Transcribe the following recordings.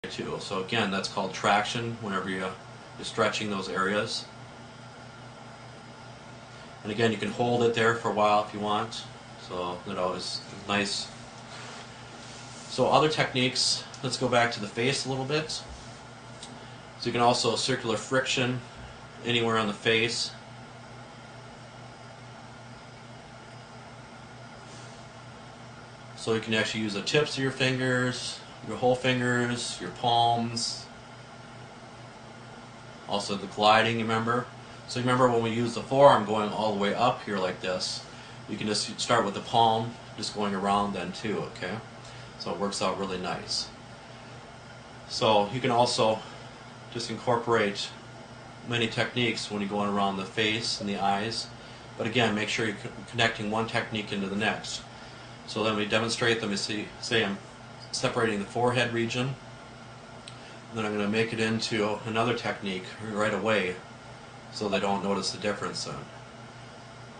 too. So again, that's called traction whenever you're stretching those areas. And again, you can hold it there for a while if you want. So it's nice. So other techniques, let's go back to the face a little bit. So you can also circular friction anywhere on the face. So you can actually use the tips of your fingers, your whole fingers, your palms. Also the gliding, remember? So remember when we use the forearm going all the way up here like this, you can just start with the palm, just going around then too, okay? So it works out really nice. So you can also just incorporate many techniques when you're going around the face and the eyes. But again, make sure you're connecting one technique into the next. So then we demonstrate them. You say I'm separating the forehead region, and then I'm going to make it into another technique right away so they don't notice the difference then.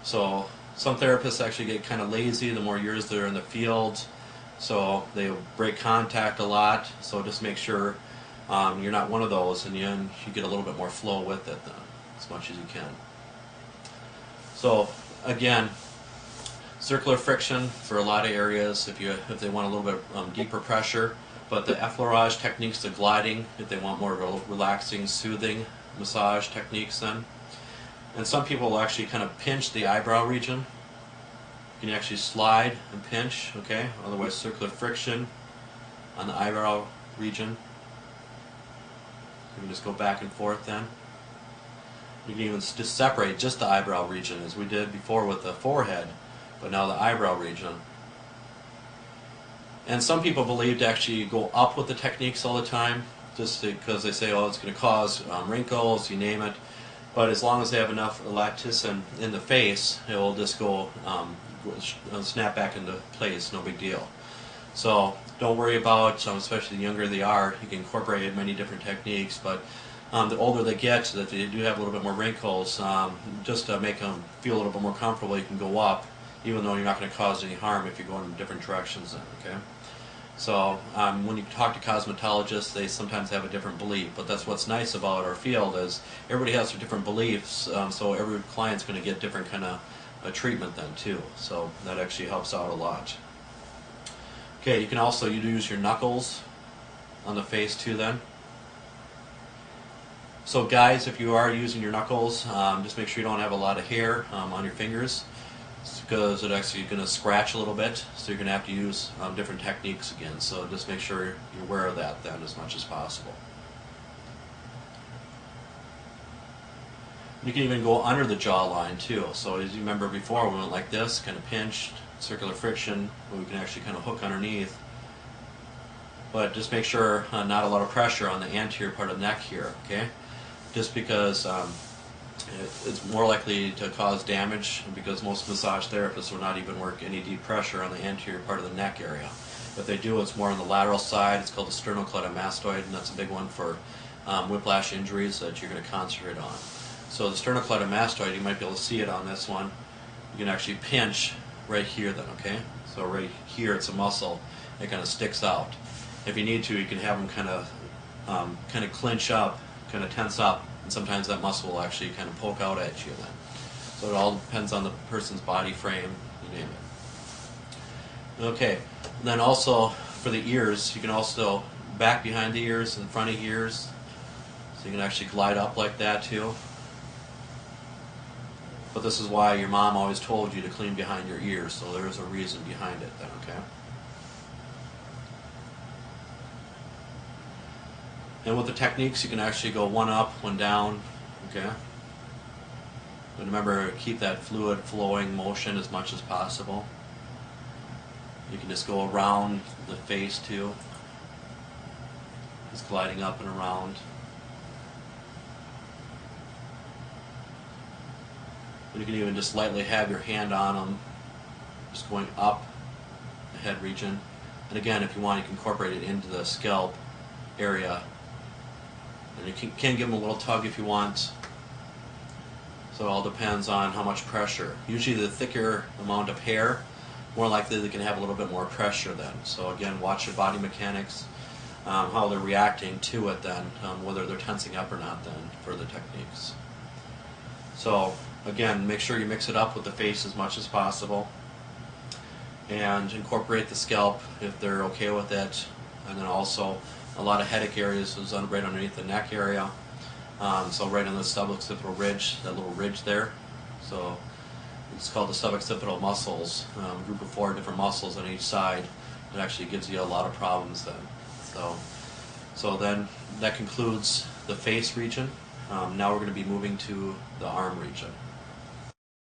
So some therapists actually get kind of lazy the more years they're in the field, so they break contact a lot. So just make sure you're not one of those, and you get a little bit more flow with it then, as much as you can. So again, circular friction for a lot of areas if they want a little bit deeper pressure, but the effleurage techniques, the gliding, if they want more relaxing, soothing massage techniques then. And some people will actually kind of pinch the eyebrow region. You can actually slide and pinch, okay? Otherwise circular friction on the eyebrow region. You can just go back and forth then. You can even just separate just the eyebrow region as we did before with the forehead, but now the eyebrow region. And some people believe to actually go up with the techniques all the time, just because they say, oh, it's going to cause wrinkles, you name it. But as long as they have enough elasticity in the face, it will just go snap back into place, no big deal. So don't worry about, especially the younger they are, you can incorporate many different techniques, but the older they get, that they do have a little bit more wrinkles, just to make them feel a little bit more comfortable, you can go up, even though you're not going to cause any harm if you're going in different directions then, okay? So when you talk to cosmetologists, they sometimes have a different belief, but that's what's nice about our field is everybody has their different beliefs, so every client's going to get different kind of treatment then too, so that actually helps out a lot. Okay, you can also use your knuckles on the face too then. So guys, if you are using your knuckles, just make sure you don't have a lot of hair on your fingers, because it's actually going to scratch a little bit, so you're going to have to use different techniques again. So just make sure you're aware of that then as much as possible. You can even go under the jawline too. So as you remember before, we went like this, kind of pinched, circular friction, where we can actually kind of hook underneath. But just make sure not a lot of pressure on the anterior part of the neck here, okay? Just because it's more likely to cause damage, because most massage therapists will not even work any deep pressure on the anterior part of the neck area. If they do, it's more on the lateral side. It's called the Sternocleidomastoid, and that's a big one for whiplash injuries that you're going to concentrate on. So the Sternocleidomastoid, you might be able to see it on this one. You can actually pinch right here then, okay? So right here, it's a muscle. It kind of sticks out. If you need to, you can have them kind of clinch up, kind of tense up, and sometimes that muscle will actually kind of poke out at you then. So it all depends on the person's body frame, you name it. Okay, and then also for the ears, you can also back behind the ears and front of ears, so you can actually glide up like that too. But this is why your mom always told you to clean behind your ears, so there is a reason behind it then, okay? And with the techniques, you can actually go one up, one down, okay? But remember, keep that fluid flowing motion as much as possible. You can just go around the face too, just gliding up and around. You can even just lightly have your hand on them, just going up the head region. And again, if you want, you can incorporate it into the scalp area. And you can give them a little tug if you want. So it all depends on how much pressure. Usually the thicker amount of hair, more likely they can have a little bit more pressure then. So again, watch your body mechanics. how they're reacting to it then, whether they're tensing up or not then for the techniques. So again, make sure you mix it up with the face as much as possible, and incorporate the scalp if they're okay with it. And then also a lot of headache areas is right underneath the neck area. So right on the suboccipital ridge, that little ridge there. So it's called the suboccipital muscles, group of 4 different muscles on each side. It actually gives you a lot of problems then. So then that concludes the face region. Now we're going to be moving to the arm region.